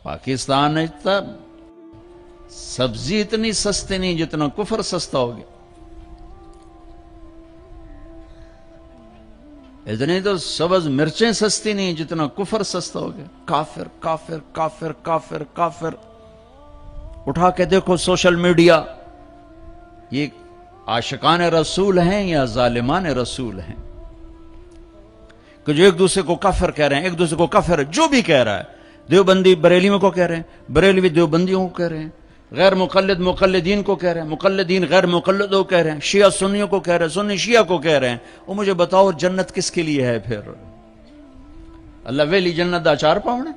پاکستان میں سبزی اتنی سستی نہیں جتنا کفر سستا ہو گیا. اتنی تو سبز مرچیں سستی نہیں جتنا کفر سستا ہو گیا. کافر کافر کافر کافر کافر. اٹھا کے دیکھو سوشل میڈیا، یہ عاشقان رسول ہیں یا ظالمان رسول ہیں کہ جو ایک دوسرے کو کافر کہہ رہے ہیں، ایک دوسرے کو کافر جو بھی کہہ رہا ہے. دیوبندی بریلیوں کو کہہ رہے ہیں، بریلوی دیوبندیوں کو کہہ رہے ہیں، غیر مقلد مقلدین کو کہہ رہے ہیں، مقلدین غیر مقلدوں کو کہہ رہے ہیں، شیعہ سنیوں کو کہہ رہے ہیں، سنی شیعہ کو کہہ رہے ہیں. وہ مجھے بتاؤ جنت کس کے لیے ہے پھر؟ اللہ ویلی جنت دا چار پاؤنے.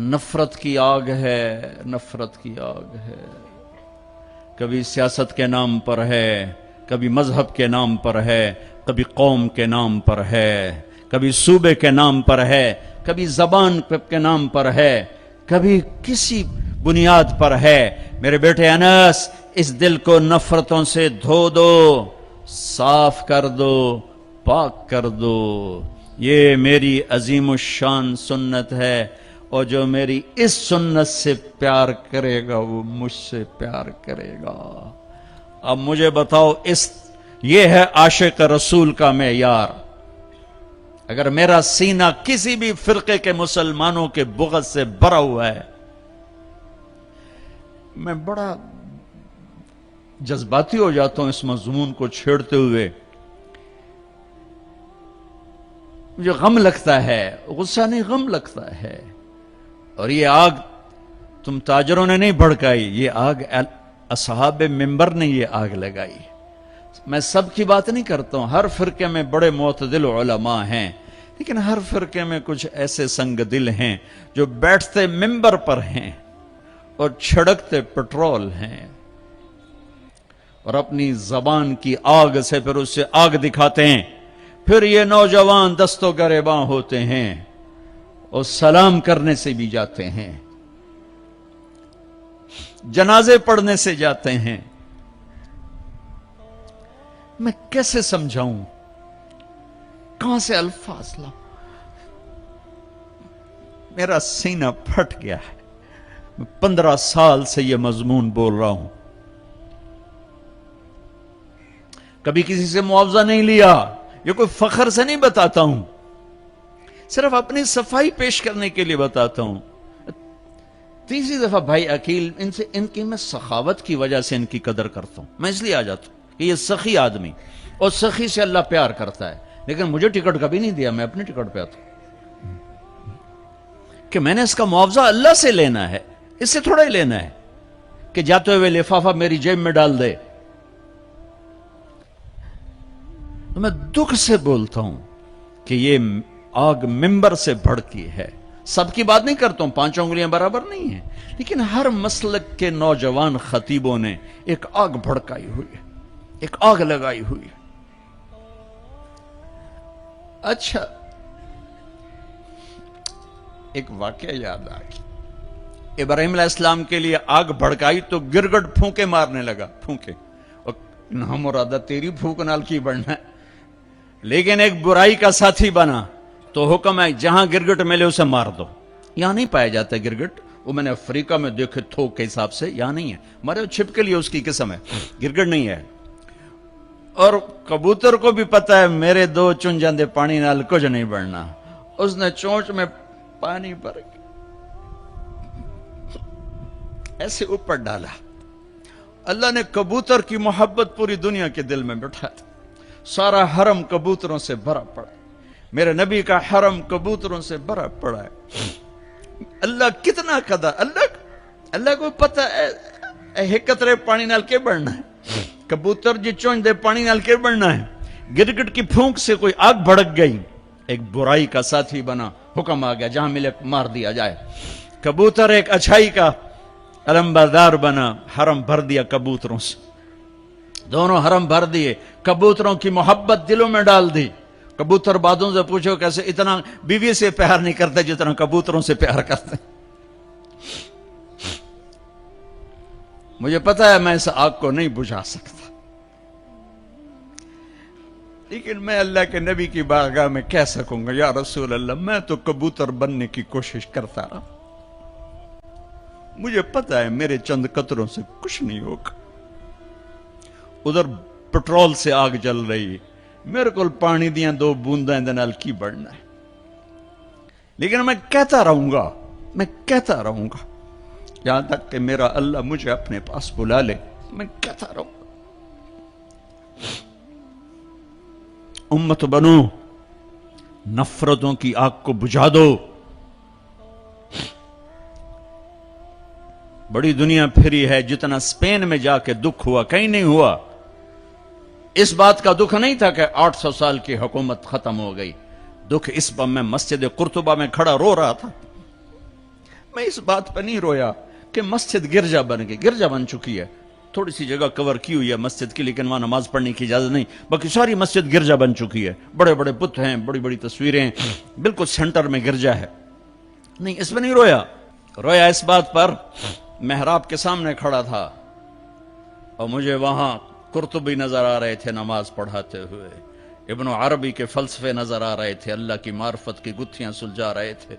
نفرت کی آگ ہے، نفرت کی آگ ہے. کبھی سیاست کے نام پر ہے، کبھی مذہب کے نام پر ہے، کبھی قوم کے نام پر ہے، کبھی صوبے کے نام پر ہے، کبھی زبان کے نام پر ہے، کبھی کسی بنیاد پر ہے. میرے بیٹے انس، اس دل کو نفرتوں سے دھو دو، صاف کر دو، پاک کر دو. یہ میری عظیم الشان سنت ہے، اور جو میری اس سنت سے پیار کرے گا وہ مجھ سے پیار کرے گا. اب مجھے بتاؤ، یہ ہے عاشق رسول کا معیار. اگر میرا سینہ کسی بھی فرقے کے مسلمانوں کے بغض سے بھرا ہوا ہے، میں بڑا جذباتی ہو جاتا ہوں اس مضمون کو چھیڑتے ہوئے. مجھے غم لگتا ہے، غصہ نہیں غم لگتا ہے. اور یہ آگ تم تاجروں نے نہیں بھڑکائی، یہ آگ اصحاب منبر نے یہ آگ لگائی. میں سب کی بات نہیں کرتا ہوں، ہر فرقے میں بڑے معتدل علماء ہیں، لیکن ہر فرقے میں کچھ ایسے سنگ دل ہیں جو بیٹھتے منبر پر ہیں اور چھڑکتے پٹرول ہیں، اور اپنی زبان کی آگ سے پھر اس سے آگ دکھاتے ہیں. پھر یہ نوجوان دست و گریباں ہوتے ہیں اور سلام کرنے سے بھی جاتے ہیں، جنازے پڑھنے سے جاتے ہیں. میں کیسے سمجھاؤں؟ کہاں سے الفاظ لاؤں؟ میرا سینہ پھٹ گیا ہے. میں 15 سال سے یہ مضمون بول رہا ہوں، کبھی کسی سے معاوضہ نہیں لیا. یہ کوئی فخر سے نہیں بتاتا ہوں، صرف اپنی صفائی پیش کرنے کے لیے بتاتا ہوں. تیسری دفعہ بھائی عقیل، ان کی میں سخاوت کی وجہ سے ان کی قدر کرتا ہوں. میں اس لیے آ جاتا ہوں کہ یہ سخی آدمی، اور سخی سے اللہ پیار کرتا ہے. لیکن مجھے ٹکٹ کبھی نہیں دیا، میں اپنے ٹکٹ پہ آتا ہوں کہ میں نے اس کا معاوضہ اللہ سے لینا ہے، اس سے تھوڑا ہی لینا ہے کہ جاتے ہوئے لفافہ میری جیب میں ڈال دے. تو میں دکھ سے بولتا ہوں کہ یہ آگ منبر سے بھڑکی ہے. سب کی بات نہیں کرتا ہوں، 5 انگلیاں برابر نہیں ہیں، لیکن ہر مسلک کے نوجوان خطیبوں نے ایک آگ بھڑکائی ہوئی ہے، ایک آگ لگائی ہوئی ہے. اچھا، ایک واقعہ یاد آ گیا. ابراہیم علیہ السلام کے لیے آگ بھڑکائی تو گرگٹ پھونکے مارنے لگا، پھونکے. اور نہ مرادہ تیری پھونک نال کی بڑھنا ہے، لیکن ایک برائی کا ساتھی بنا تو حکم ہے جہاں گرگٹ ملے اسے مار دو. یہاں نہیں پایا جاتا گرگٹ، وہ میں نے افریقہ میں دیکھے تھوک کے حساب سے، یہاں نہیں ہے. مارے چھپ کے لیے اس کی قسم ہے، گرگٹ نہیں ہے. اور کبوتر کو بھی پتا ہے میرے 2 چن جاندے پانی نال کچھ نہیں بڑھنا. اس نے چونچ میں پانی بھر کے ایسے اوپر ڈالا. اللہ نے کبوتر کی محبت پوری دنیا کے دل میں بٹھا دی. سارا حرم کبوتروں سے بھرا پڑا. میرے نبی کا حرم کبوتروں سے بھرا پڑا ہے. اللہ کتنا قدر، اللہ کو پتہ ہے ایک قطرے پانی نال کے بڑھنا ہے. کبوتر جی چونچ دے پانی نال کے بڑھنا ہے. گرگٹ کی پھونک سے کوئی آگ بھڑک گئی، ایک برائی کا ساتھی بنا، حکم آ گیا جہاں ملے مار دیا جائے. کبوتر ایک اچھائی کا علمبردار بنا، حرم بھر دیا کبوتروں سے. دونوں حرم بھر دیے، کبوتروں کی محبت دلوں میں ڈال دی. کبوتر بادوں سے پوچھو کیسے اتنا بیوی سے پیار نہیں کرتے جتنا کبوتروں سے پیار کرتے. مجھے پتا ہے میں اس آگ کو نہیں بجھا سکتا، لیکن میں اللہ کے نبی کی بارگاہ میں کہہ سکوں گا یا رسول اللہ میں تو کبوتر بننے کی کوشش کرتا رہا. مجھے پتا ہے میرے چند قطروں سے کچھ نہیں ہوگا. ادھر پٹرول سے آگ جل رہی, میرے کو پانی دیاں 2 بونداں دے نال کی بڑھنا ہے, لیکن میں کہتا رہوں گا, میں کہتا رہوں گا یہاں تک کہ میرا اللہ مجھے اپنے پاس بلا لے. میں کہتا رہوں گا. امت بنو, نفرتوں کی آگ کو بجھا دو. بڑی دنیا پھری ہے, جتنا اسپین میں جا کے دکھ ہوا کہیں نہیں ہوا. اس بات کا دکھ نہیں تھا کہ 800 سال کی حکومت ختم ہو گئی. دکھ اس پر میں مسجد قرطبہ میں کھڑا رو رہا تھا. میں اس بات پہ نہیں رویا کہ مسجد گرجا بن گئی. گرجا بن چکی ہے, تھوڑی سی جگہ کور کی ہوئی ہے مسجد کی, لیکن وہاں نماز پڑھنے کی اجازت نہیں. باقی ساری مسجد گرجا بن چکی ہے. بڑے بڑے بت ہیں, بڑی بڑی تصویریں, بالکل سینٹر میں گرجا ہے. نہیں, اس پہ نہیں رویا. رویا اس بات پر, محراب کے سامنے کھڑا تھا اور مجھے وہاں قرطبی نظر آ رہے تھے نماز پڑھاتے ہوئے, ابن عربی کے فلسفے نظر آ رہے تھے, اللہ کی معرفت کی گتھیاں سلجھا رہے تھے,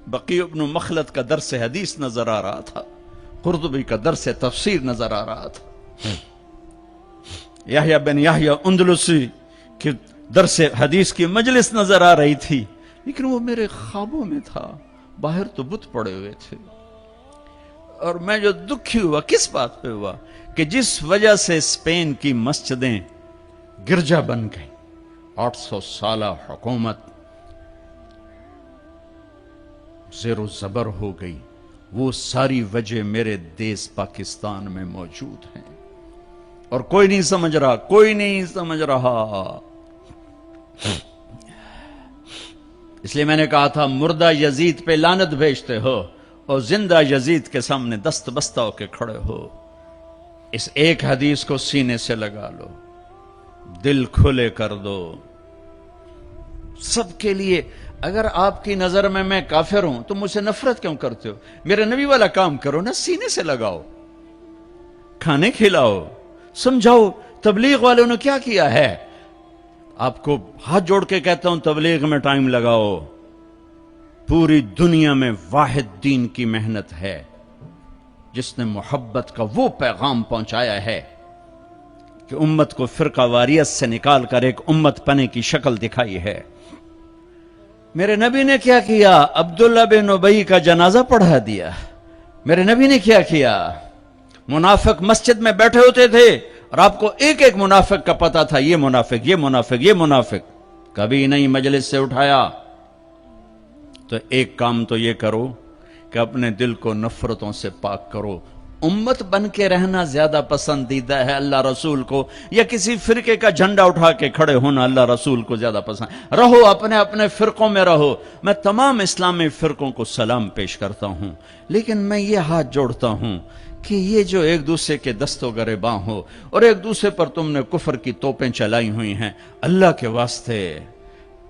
بقی ابن مخلد کا درس حدیث نظر آ رہا تھا, قرطبی کا درس تفسیر نظر آ رہا تھا, یحییٰ بن یحییٰ اندلسی کی درس حدیث کی مجلس نظر آ رہی تھی. لیکن وہ میرے خوابوں میں تھا, باہر تو بت پڑے ہوئے تھے. اور میں جو دکھی ہوا کس بات پہ ہوا کہ جس وجہ سے اسپین کی مسجدیں گرجا بن گئیں, 800 سالہ حکومت زیر و زبر ہو گئی, وہ ساری وجہ میرے دیس پاکستان میں موجود ہیں اور کوئی نہیں سمجھ رہا, کوئی نہیں سمجھ رہا. اس لیے میں نے کہا تھا مردہ یزید پہ لعنت بھیجتے ہو اور زندہ یزید کے سامنے دست بستہ ہو کے کھڑے ہو. اس ایک حدیث کو سینے سے لگا لو, دل کھلے کر دو سب کے لیے. اگر آپ کی نظر میں میں کافر ہوں تو مجھ سے نفرت کیوں کرتے ہو؟ میرے نبی والا کام کرو نا, سینے سے لگاؤ, کھانے کھلاؤ, سمجھاؤ. تبلیغ والوں نے کیا کیا ہے؟ آپ کو ہاتھ جوڑ کے کہتا ہوں تبلیغ میں ٹائم لگاؤ. پوری دنیا میں واحد دین کی محنت ہے جس نے محبت کا وہ پیغام پہنچایا ہے کہ امت کو فرقہ واریت سے نکال کر ایک امت پنے کی شکل دکھائی ہے. میرے نبی نے کیا کیا؟ عبداللہ بن ابی کا جنازہ پڑھا دیا. میرے نبی نے کیا کیا؟ منافق مسجد میں بیٹھے ہوتے تھے اور آپ کو ایک ایک منافق کا پتا تھا, یہ منافق, یہ منافق, یہ منافق. کبھی نہیں مجلس سے اٹھایا. تو ایک کام تو یہ کرو کہ اپنے دل کو نفرتوں سے پاک کرو. امت بن کے رہنا زیادہ پسندیدہ ہے اللہ رسول کو, یا کسی فرقے کا جھنڈا اٹھا کے کھڑے ہونا اللہ رسول کو زیادہ پسند؟ رہو اپنے اپنے فرقوں میں رہو. میں تمام اسلامی فرقوں کو سلام پیش کرتا ہوں, لیکن میں یہ ہاتھ جوڑتا ہوں کہ یہ جو ایک دوسرے کے دستوں گریباں ہو اور ایک دوسرے پر تم نے کفر کی توپیں چلائی ہوئی ہیں, اللہ کے واسطے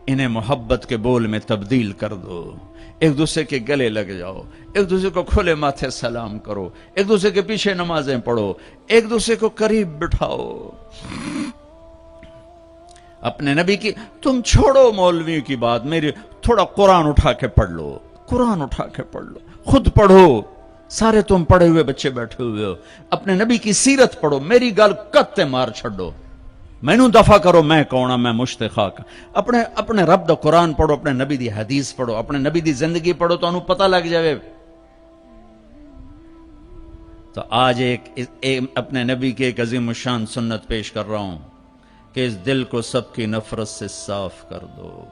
انہیں محبت کے بول میں تبدیل کر دو. ایک دوسرے کے گلے لگ جاؤ, ایک دوسرے کو کھلے ماتھے سلام کرو, ایک دوسرے کے پیچھے نمازیں پڑھو, ایک دوسرے کو قریب بٹھاؤ. اپنے نبی کی تم چھوڑو مولوی کی بات, میری تھوڑا قرآن اٹھا کے پڑھ لو, قرآن اٹھا کے پڑھ لو, خود پڑھو. سارے تم پڑھے ہوئے بچے بیٹھے ہوئے ہو, اپنے نبی کی سیرت پڑھو. میری گل کتے مار چھڑو, مینوں دفع کرو, میں کون ہاں, میں مشت خاک. اپنے رب دا قرآن پڑھو, اپنے نبی دی حدیث پڑھو, اپنے نبی دی زندگی پڑھو تو انہوں پتہ لگ جائے. تو آج اپنے نبی کی ایک عظیم الشان سنت پیش کر رہا ہوں کہ اس دل کو سب کی نفرت سے صاف کر دو.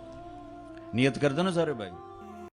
نیت کر دو نا سارے بھائی.